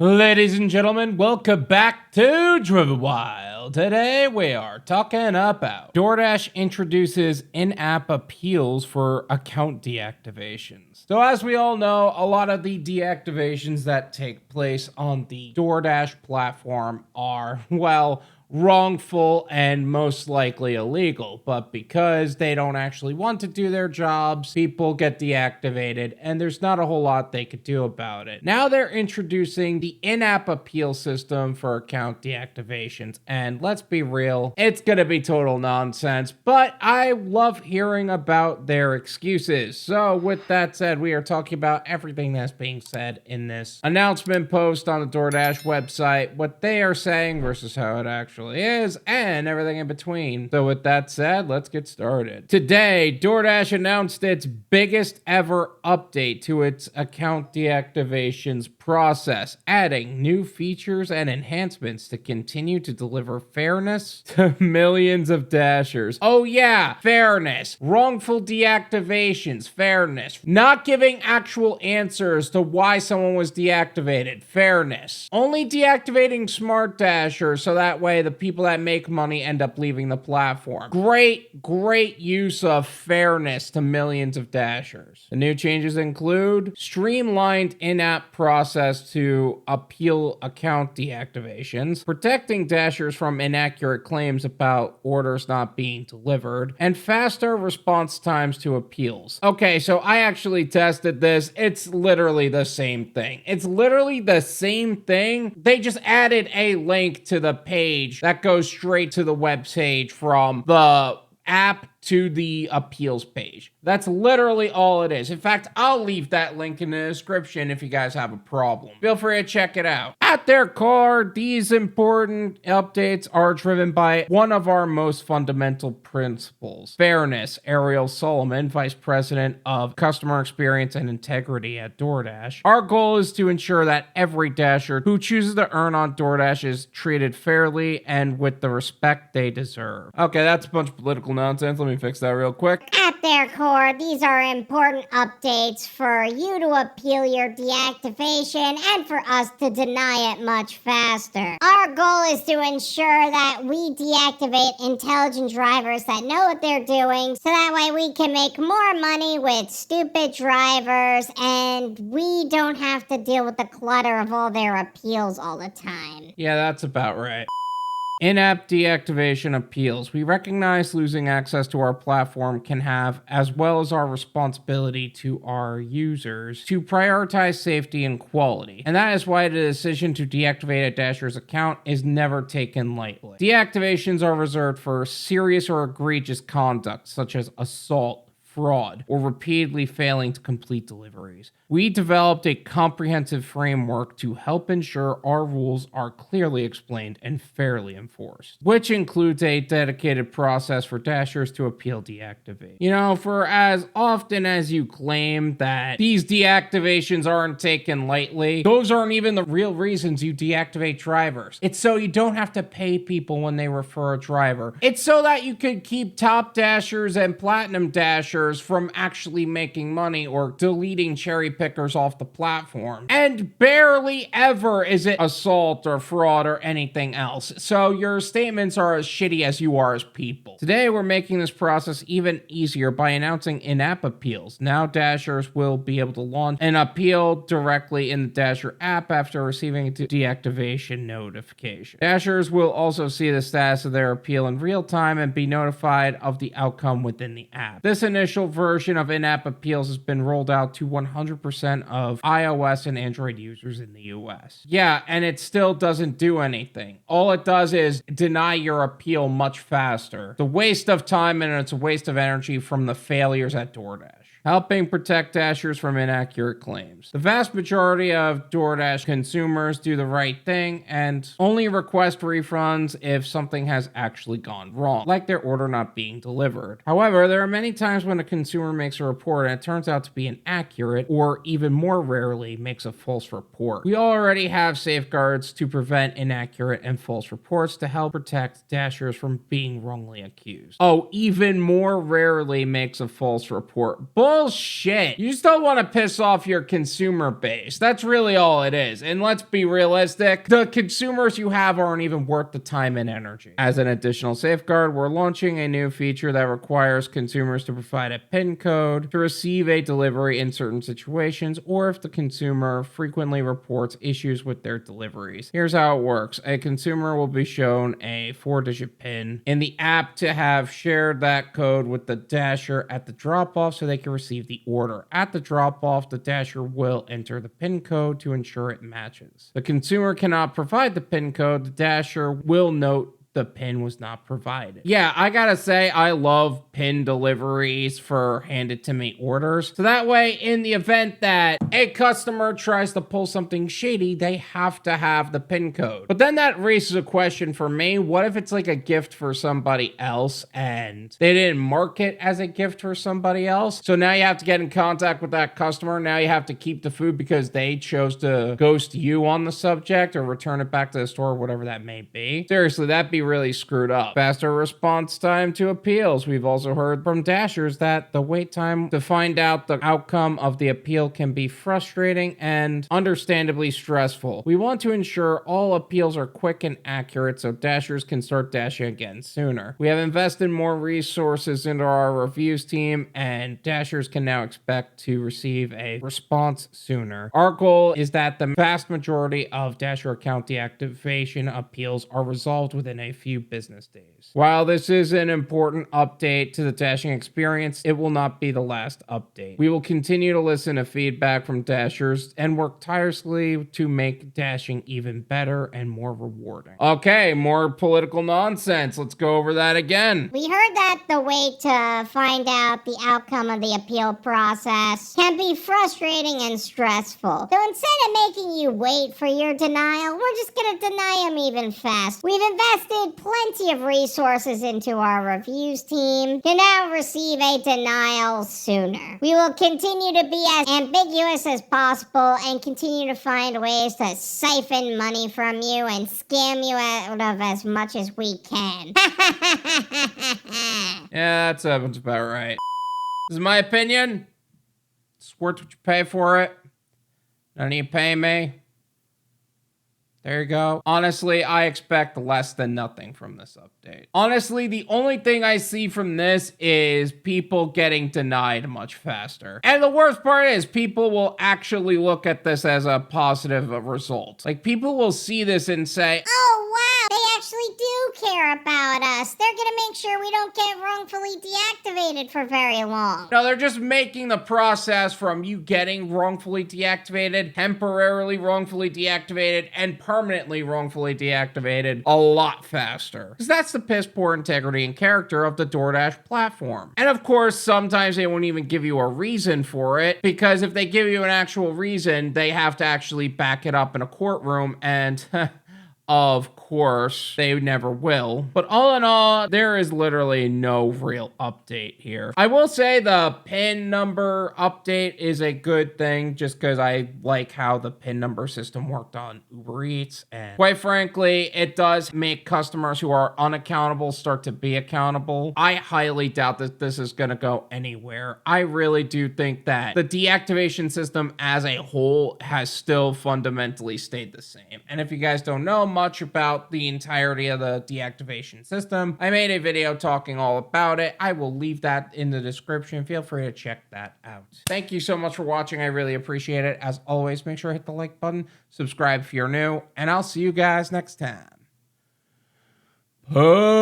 Ladies and gentlemen, welcome back to Driven Wyld. Today we are talking about DoorDash introduces in-app appeals for account deactivations. So as we all know, a lot of the deactivations that take place on the DoorDash platform are, well, wrongful and most likely illegal, but because they don't actually want to do their jobs, people get deactivated and there's not a whole lot they could do about it. Now they're introducing the in-app appeal system for account deactivations, and let's be real, it's gonna be total nonsense, but I love hearing about their excuses. So with that said, we are talking about everything that's being said in this announcement post on the DoorDash website, what they are saying versus how it actually is, and everything in between. So with that said, let's get started. Today, DoorDash announced its biggest ever update to its account deactivations process, adding new features and enhancements to continue to deliver fairness to millions of Dashers. Oh yeah, fairness. Wrongful deactivations, fairness. Not giving actual answers to why someone was deactivated, fairness. Only deactivating smart Dashers so that way the people that make money end up leaving the platform. Great use of fairness to millions of Dashers. The new changes include streamlined in-app process to appeal account deactivations, protecting Dashers from inaccurate claims about orders not being delivered, and faster response times to appeals. Okay, so I actually tested this. It's literally the same thing. It's literally the same thing. They just added a link to the page that goes straight to the web page from the app to the appeals page. That's literally all it is. In fact, I'll leave that link in the description if you guys have a problem. Feel free to check it out. At their core, these important updates are driven by one of our most fundamental principles: fairness. Ariel Solomon, Vice President of Customer Experience and Integrity at DoorDash. Our goal is to ensure that every Dasher who chooses to earn on DoorDash is treated fairly and with the respect they deserve. Okay, that's a bunch of political nonsense. Let me fix that real quick. At their core, these are important updates for you to appeal your deactivation and for us to deny it much faster. Our goal is to ensure that we deactivate intelligent drivers that know what they're doing, so that way we can make more money with stupid drivers and we don't have to deal with the clutter of all their appeals all the time. Yeah, that's about right. In-app deactivation appeals. We recognize losing access to our platform can have, as well as our responsibility to our users, to prioritize safety and quality. And that is why the decision to deactivate a Dasher's account is never taken lightly. Deactivations are reserved for serious or egregious conduct, such as assault, fraud, or repeatedly failing to complete deliveries. We developed a comprehensive framework to help ensure our rules are clearly explained and fairly enforced, which includes a dedicated process for Dashers to appeal deactivate. You know, for as often as you claim that these deactivations aren't taken lightly, those aren't even the real reasons you deactivate drivers. It's so you don't have to pay people when they refer a driver. It's so that you could keep top Dashers and platinum Dashers from actually making money or deleting cherry pickers off the platform. And barely ever is it assault or fraud or anything else. So your statements are as shitty as you are as people. Today we're making this process even easier by announcing in-app appeals. Now Dashers will be able to launch an appeal directly in the Dasher app after receiving a deactivation notification. Dashers will also see the status of their appeal in real time and be notified of the outcome within the app. This initial version of in-app appeals has been rolled out to 100% of iOS and Android users in the US. Yeah, and it still doesn't do anything. All it does is deny your appeal much faster. It's a waste of time and it's a waste of energy from the failures at DoorDash, helping protect Dashers from inaccurate claims. The vast majority of DoorDash consumers do the right thing and only request refunds if something has actually gone wrong, like their order not being delivered. However, there are many times when a consumer makes a report and it turns out to be inaccurate, or even more rarely, makes a false report. We already have safeguards to prevent inaccurate and false reports to help protect Dashers from being wrongly accused. Oh, even more rarely makes a false report. Bull bullshit. You just don't want to piss off your consumer base. That's really all it is. And let's be realistic, the consumers you have aren't even worth the time and energy. As an additional safeguard, we're launching a new feature that requires consumers to provide a PIN code to receive a delivery in certain situations, or if the consumer frequently reports issues with their deliveries. Here's how it works. A consumer will be shown a 4-digit PIN in the app to have shared that code with the dasher at the drop-off so they can receive the order. At the drop-off, the dasher will enter the PIN code to ensure it matches. The consumer cannot provide the PIN code. The dasher will note the PIN was not provided. Yeah, I gotta say, I love PIN deliveries for handed to me orders. So that way, in the event that a customer tries to pull something shady, they have to have the PIN code. But then that raises a question for me. What if it's like a gift for somebody else and they didn't mark it as a gift for somebody else? So now you have to get in contact with that customer. Now you have to keep the food because they chose to ghost you on the subject or return it back to the store, whatever that may be. Seriously, that'd be really screwed up. Faster response time to appeals. We've also heard from dashers that the wait time to find out the outcome of the appeal can be frustrating and understandably stressful. We want to ensure all appeals are quick and accurate so dashers can start dashing again sooner. We have invested more resources into our reviews team, and dashers can now expect to receive a response sooner. Our goal is that the vast majority of dasher account deactivation appeals are resolved within a few business days. While this is an important update to the dashing experience, it will not be the last update. We will continue to listen to feedback from dashers and work tirelessly to make dashing even better and more rewarding. Okay, more political nonsense. Let's go over that again. We heard that the wait to find out the outcome of the appeal process can be frustrating and stressful. So instead of making you wait for your denial, we're just going to deny them even faster. We've invested plenty of resources into our reviews team to now receive a denial sooner. We will continue to be as ambiguous as possible and continue to find ways to siphon money from you and scam you out of as much as we can. Yeah, that sounds about right. This is my opinion. It's worth what you pay for it. None of you pay me. There you go. Honestly, I expect less than nothing from this update. Honestly, the only thing I see from this is people getting denied much faster. And the worst part is people will actually look at this as a positive result. Like, people will see this and say, oh, wow, they actually do care about us. They're gonna make sure we don't get wrongfully deactivated for very long. No, they're just making the process from you getting wrongfully deactivated, temporarily wrongfully deactivated, and permanently wrongfully deactivated a lot faster. Because that's the piss poor integrity and character of the DoorDash platform. And of course, sometimes they won't even give you a reason for it, because if they give you an actual reason, they have to actually back it up in a courtroom, and of course, they never will. But all in all, there is literally no real update here. I will say the PIN number update is a good thing, just because I like how the PIN number system worked on UberEats. And quite frankly, it does make customers who are unaccountable start to be accountable. I highly doubt that this is going to go anywhere. I really do think that the deactivation system as a whole has still fundamentally stayed the same. And if you guys don't know much about the entirety of the deactivation system, I made a video talking all about it. I will leave that in the description. Feel free to check that out. Thank you so much for watching. I really appreciate it. As always, make sure to hit the like button, subscribe if you're new, and I'll see you guys next time. Peace.